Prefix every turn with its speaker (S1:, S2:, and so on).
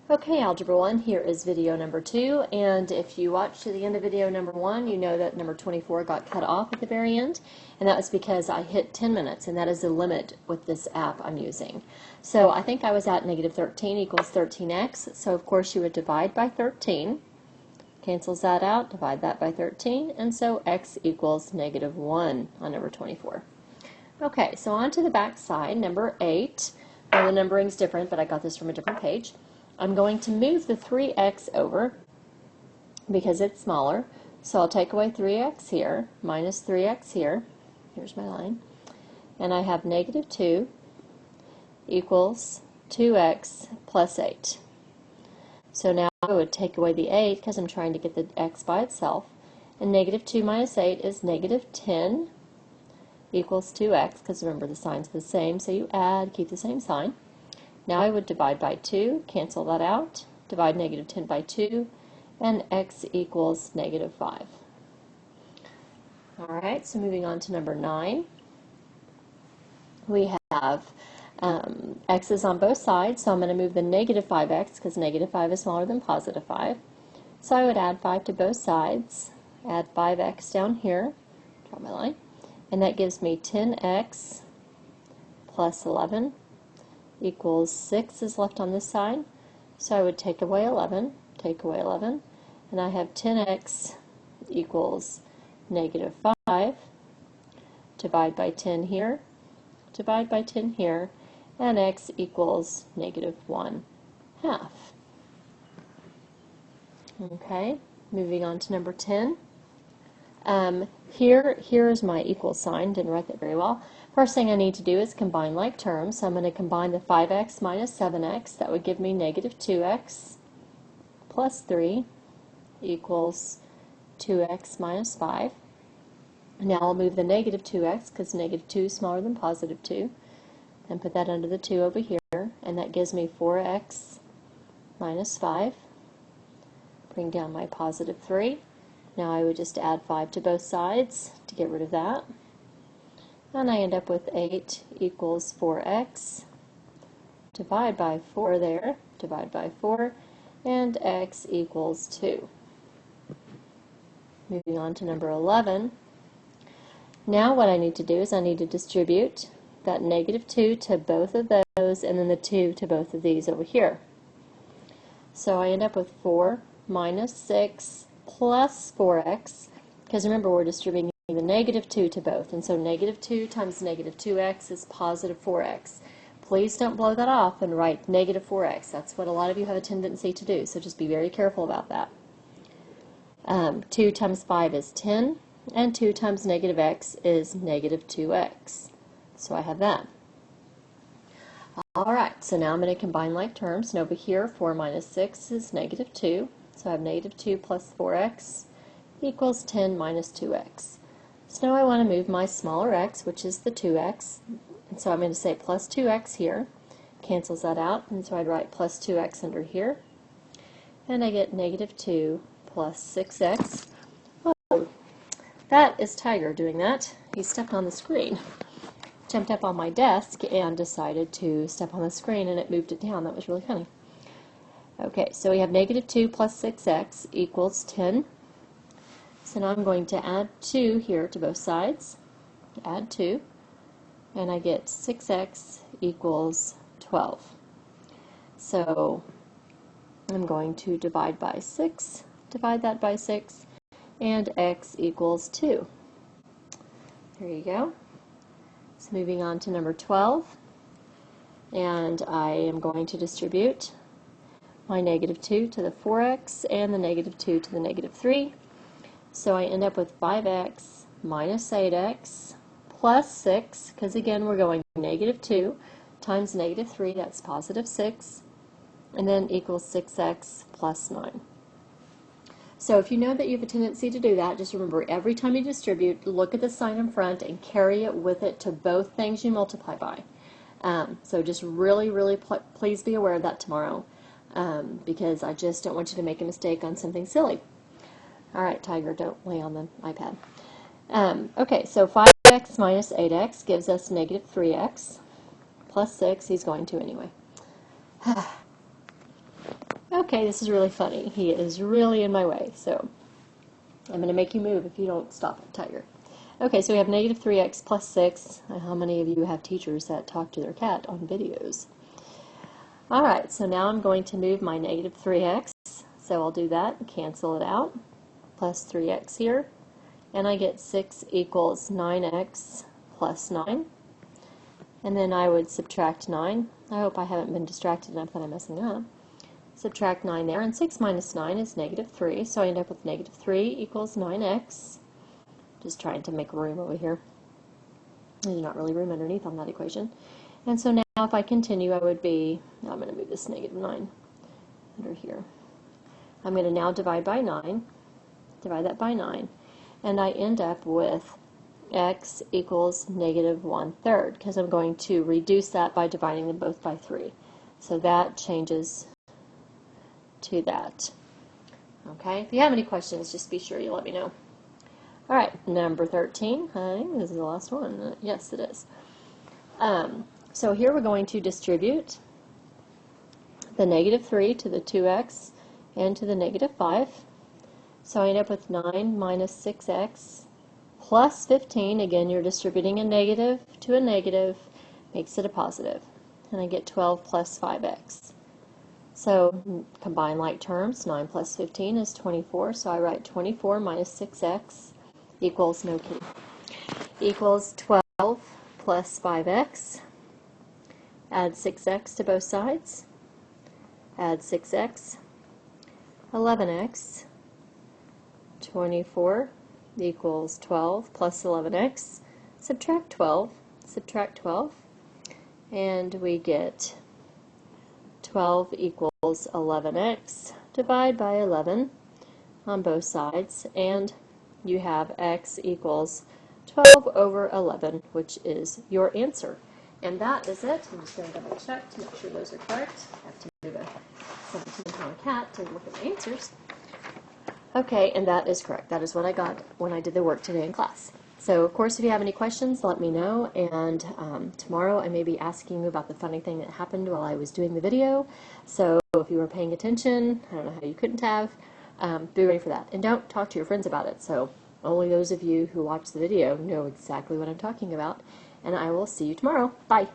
S1: Okay, Algebra 1, here is video number 2, and if you watched to the end of video number 1, you know that number 24 got cut off at the very end, and that was because I hit 10 minutes, and that is the limit with this app I'm using. So I think I was at negative 13 equals 13x, so of course you would divide by 13, cancels that out, divide that by 13, and so x equals negative 1 on number 24. Okay, so on to the back side, number 8. Well, the numbering's different, but I got this from a different page. I'm going to move the 3x over because it's smaller. So I'll take away 3x here, minus 3x here. Here's my line. And I have negative 2 equals 2x plus 8. So now I would take away the 8 because I'm trying to get the x by itself. And negative 2 minus 8 is negative 10 equals 2x, because remember the signs are the same, so you add, keep the same sign. Now I would divide by 2, cancel that out, divide negative 10 by 2, and x equals negative 5. Alright, so moving on to number 9. We have x's on both sides, so I'm going to move the negative 5x because negative 5 is smaller than positive 5. So I would add 5 to both sides, add 5x down here, draw my line, and that gives me 10x plus 11 equals 6 is left on this side, so I would take away 11, and I have 10x equals negative 5, divide by 10 here, divide by 10 here, and x equals negative 1/2. Okay, moving on to number 10. Here is my equal sign, didn't write that very well. First thing I need to do is combine like terms. So I'm going to combine the 5x minus 7x. That would give me negative 2x plus 3 equals 2x minus 5. Now I'll move the negative 2x because negative 2 is smaller than positive 2, and put that under the 2 over here, and that gives me 4x minus 5. Bring down my positive 3. Now I would just add 5 to both sides to get rid of that. And I end up with 8 equals 4x. Divide by 4 there, divide by 4, and x equals 2. Moving on to number 11. Now what I need to do is I need to distribute that negative 2 to both of those, and then the 2 to both of these over here. So I end up with 4 minus 6 plus 4x, because remember we're distributing the negative 2 to both, and so negative 2 times negative 2x is positive 4x. Please don't blow that off and write negative 4x. That's what a lot of you have a tendency to do, so just be very careful about that. 2 times 5 is 10, and 2 times negative x is negative 2x. So I have that. Alright, so now I'm going to combine like terms, and over here 4 minus 6 is negative 2. So I have negative 2 plus 4x equals 10 minus 2x. So now I want to move my smaller x, which is the 2x, and so I'm going to say plus 2x here, cancels that out, and so I'd write plus 2x under here, and I get negative 2 plus 6x. Oh, that is Tiger doing that. He stepped on the screen. Jumped up on my desk and decided to step on the screen, and it moved it down. That was really funny. Okay, so we have negative 2 plus 6x equals 10. So now I'm going to add 2 here to both sides. Add 2. And I get 6x equals 12. So I'm going to divide by 6, divide that by 6, and x equals 2. There you go. So moving on to number 12. And I am going to distribute my negative 2 to the 4x and the negative 2 to the negative 3. So I end up with 5x minus 8x plus 6, because again we're going negative 2 times negative 3, that's positive 6, and then equals 6x plus 9. So if you know that you have a tendency to do that, just remember every time you distribute, look at the sign in front and carry it with it to both things you multiply by. So just really please be aware of that tomorrow. Because I just don't want you to make a mistake on something silly. Alright, Tiger, don't lay on the iPad. Okay, so 5x minus 8x gives us negative 3x plus 6. He's going to anyway. Okay, this is really funny. He is really in my way, so I'm going to make you move if you don't stop it, Tiger. Okay, so we have negative 3x plus 6. How many of you have teachers that talk to their cat on videos? Alright, so now I'm going to move my negative 3x. So I'll do that and cancel it out. Plus 3x here. And I get 6 equals 9x plus 9. And then I would subtract 9. I hope I haven't been distracted enough that I'm messing up. Subtract 9 there, and 6 minus 9 is negative 3, so I end up with negative 3 equals 9x. Just trying to make room over here. There's not really room underneath on that equation. And so now if I continue, I would be, I'm going to move this negative 9 under here. I'm going to now divide by 9, divide that by 9, and I end up with x equals negative 1/3, because I'm going to reduce that by dividing them both by 3. So that changes to that. Okay, if you have any questions, just be sure you let me know. All right, number 13. I think this is the last one. Yes, it is. So here we're going to distribute the negative 3 to the 2x and to the negative 5. So I end up with 9 minus 6x plus 15. Again, you're distributing a negative to a negative, makes it a positive. And I get 12 plus 5x. So combine like terms, 9 plus 15 is 24, so I write 24 minus 6x equals, no key, equals 12 plus 5x. Add 6x to both sides. Add 6x. 11x. 24 equals 12 plus 11x. Subtract 12. Subtract 12. And we get 12 equals 11x. Divide by 11 on both sides, and you have x equals 12 over 11, which is your answer. And that is it. I'm just going to double check to make sure those are correct. I have to move a 17-pound cat to look at my answers. Okay, and that is correct. That is what I got when I did the work today in class. So, of course, if you have any questions, let me know, and tomorrow I may be asking you about the funny thing that happened while I was doing the video. So if you were paying attention, I don't know how you couldn't have, be ready for that. And don't talk to your friends about it. So only those of you who watch the video know exactly what I'm talking about, and I will see you tomorrow. Bye!